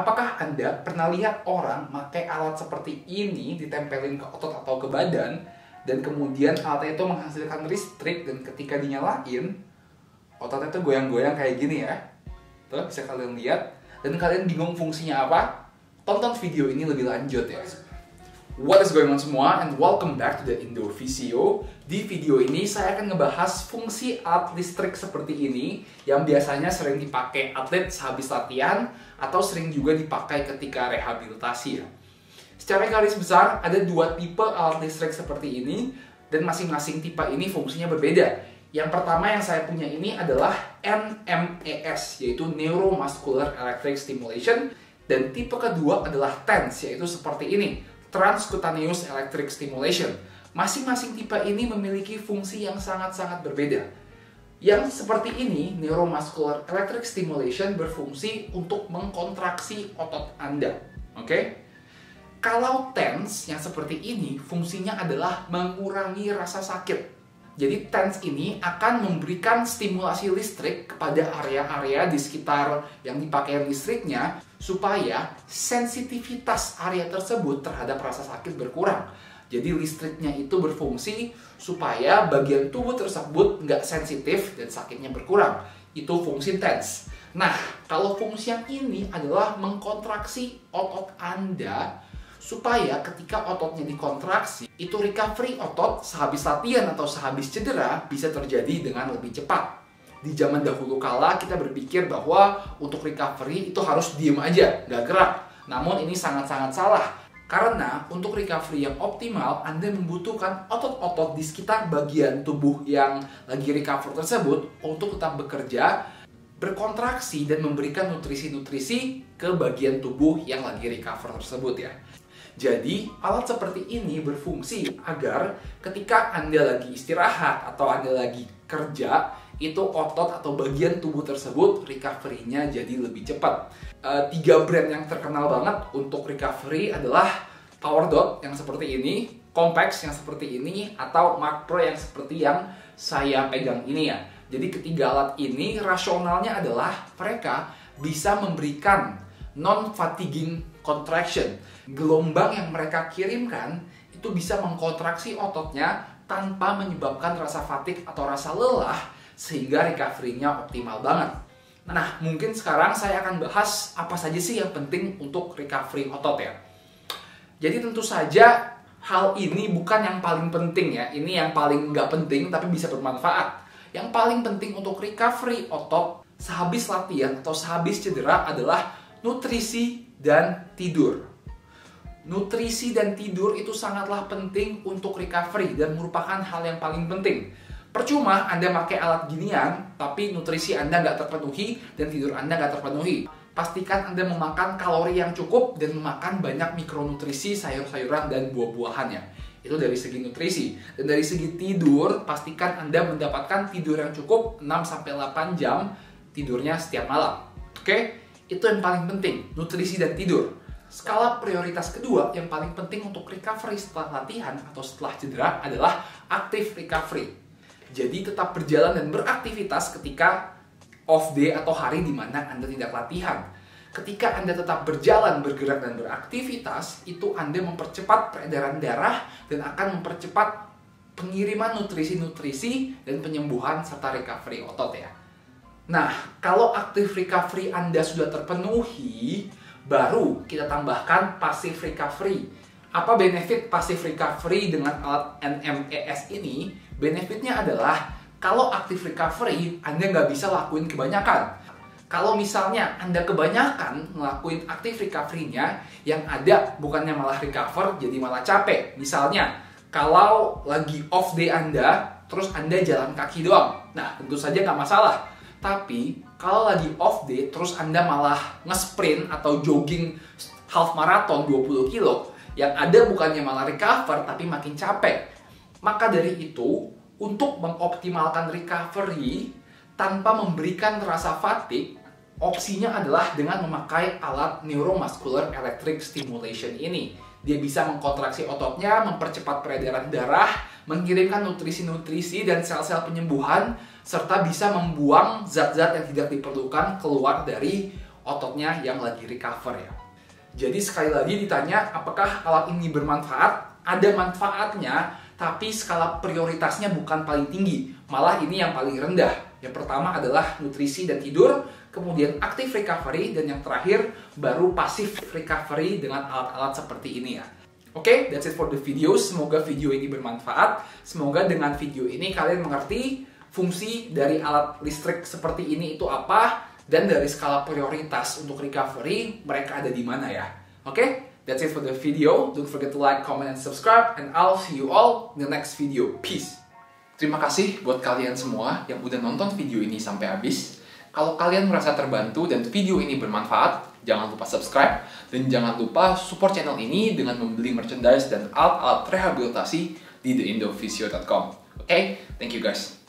Apakah Anda pernah lihat orang pakai alat seperti ini ditempelin ke otot atau ke badan, dan kemudian alatnya itu menghasilkan listrik, dan ketika dinyalain, ototnya itu goyang-goyang kayak gini ya. Tuh, bisa kalian lihat. Dan kalian bingung fungsinya apa? Tonton video ini lebih lanjut ya. What is going on semua, and welcome back to the Indo Visio. Di video ini saya akan ngebahas fungsi alat listrik seperti ini yang biasanya sering dipakai atlet sehabis latihan atau sering juga dipakai ketika rehabilitasi ya. Secara garis besar ada dua tipe alat listrik seperti ini, dan masing-masing tipe ini fungsinya berbeda. Yang pertama yang saya punya ini adalah NMES, yaitu Neuromuscular Electric Stimulation, dan tipe kedua adalah TENS, yaitu seperti ini, Transcutaneous Electric Stimulation. Masing-masing tipe ini memiliki fungsi yang sangat-sangat berbeda. Yang seperti ini, Neuromuscular Electric Stimulation berfungsi untuk mengkontraksi otot Anda. Oke? Kalau TENS yang seperti ini, fungsinya adalah mengurangi rasa sakit. Jadi TENS ini akan memberikan stimulasi listrik kepada area-area di sekitar yang dipakai listriknya, supaya sensitivitas area tersebut terhadap rasa sakit berkurang. Jadi listriknya itu berfungsi supaya bagian tubuh tersebut nggak sensitif dan sakitnya berkurang. Itu fungsi TENS. Nah, kalau fungsi yang ini adalah mengkontraksi otot Anda, supaya ketika ototnya dikontraksi, itu recovery otot sehabis latihan atau sehabis cedera bisa terjadi dengan lebih cepat. Di zaman dahulu kala kita berpikir bahwa untuk recovery itu harus diem aja, nggak gerak. Namun ini sangat-sangat salah. Karena untuk recovery yang optimal, Anda membutuhkan otot-otot di sekitar bagian tubuh yang lagi recover tersebut untuk tetap bekerja, berkontraksi, dan memberikan nutrisi-nutrisi ke bagian tubuh yang lagi recover tersebut ya. Jadi, alat seperti ini berfungsi agar ketika Anda lagi istirahat atau Anda lagi kerja, itu otot atau bagian tubuh tersebut recovery-nya jadi lebih cepat. 3 brand yang terkenal banget untuk recovery adalah PowerDot yang seperti ini, Compax yang seperti ini, atau Mark Pro yang seperti yang saya pegang ini ya. Jadi ketiga alat ini rasionalnya adalah mereka bisa memberikan non-fatiguing contraction. Gelombang yang mereka kirimkan itu bisa mengkontraksi ototnya tanpa menyebabkan rasa fatigue atau rasa lelah, sehingga recovery-nya optimal banget. Nah, mungkin sekarang saya akan bahas apa saja sih yang penting untuk recovery otot ya. Jadi tentu saja hal ini bukan yang paling penting ya. Ini yang paling nggak penting tapi bisa bermanfaat. Yang paling penting untuk recovery otot sehabis latihan atau sehabis cedera adalah nutrisi dan tidur. Nutrisi dan tidur itu sangatlah penting untuk recovery dan merupakan hal yang paling penting. Percuma Anda pakai alat ginian, tapi nutrisi Anda nggak terpenuhi dan tidur Anda nggak terpenuhi. Pastikan Anda memakan kalori yang cukup dan memakan banyak mikronutrisi, sayur-sayuran, dan buah-buahannya. Itu dari segi nutrisi. Dan dari segi tidur, pastikan Anda mendapatkan tidur yang cukup 6-8 jam tidurnya setiap malam. Oke? Itu yang paling penting, nutrisi dan tidur. Skala prioritas kedua yang paling penting untuk recovery setelah latihan atau setelah cedera adalah active recovery. Jadi tetap berjalan dan beraktivitas ketika off day atau hari di mana Anda tidak latihan. Ketika Anda tetap berjalan, bergerak, dan beraktivitas, itu Anda mempercepat peredaran darah dan akan mempercepat pengiriman nutrisi-nutrisi dan penyembuhan serta recovery otot ya. Nah, kalau active recovery Anda sudah terpenuhi, baru kita tambahkan passive recovery. Apa benefit passive recovery dengan alat NMES ini? Benefitnya adalah kalau active recovery Anda nggak bisa lakuin kebanyakan. Kalau misalnya Anda kebanyakan ngelakuin active recovery-nya, yang ada bukannya malah recover, jadi malah capek. Misalnya, kalau lagi off day Anda, terus Anda jalan kaki doang. Nah, tentu saja nggak masalah. Tapi, kalau lagi off day, terus Anda malah nge-sprint atau jogging half marathon 20 kilo, yang ada bukannya malah recover, tapi makin capek. Maka dari itu, untuk mengoptimalkan recovery tanpa memberikan rasa fatigue, opsinya adalah dengan memakai alat Neuromuscular Electric Stimulation ini. Dia bisa mengkontraksi ototnya, mempercepat peredaran darah, mengirimkan nutrisi-nutrisi dan sel-sel penyembuhan, serta bisa membuang zat-zat yang tidak diperlukan keluar dari ototnya yang lagi recover ya. Jadi sekali lagi ditanya apakah alat ini bermanfaat? Ada manfaatnya, tapi skala prioritasnya bukan paling tinggi, malah ini yang paling rendah. Yang pertama adalah nutrisi dan tidur, kemudian active recovery, dan yang terakhir baru passive recovery dengan alat-alat seperti ini ya. Oke, that's it for the video. Semoga video ini bermanfaat. Semoga dengan video ini kalian mengerti fungsi dari alat listrik seperti ini itu apa, dan dari skala prioritas untuk recovery mereka ada di mana ya. Oke, that's it for the video. Don't forget to like, comment, and subscribe, and I'll see you all in the next video. Peace. Terima kasih buat kalian semua yang udah nonton video ini sampai habis. Kalau kalian merasa terbantu dan video ini bermanfaat, jangan lupa subscribe dan jangan lupa support channel ini dengan membeli merchandise dan alat-alat rehabilitasi di theindophysio.com. Oke, thank you guys.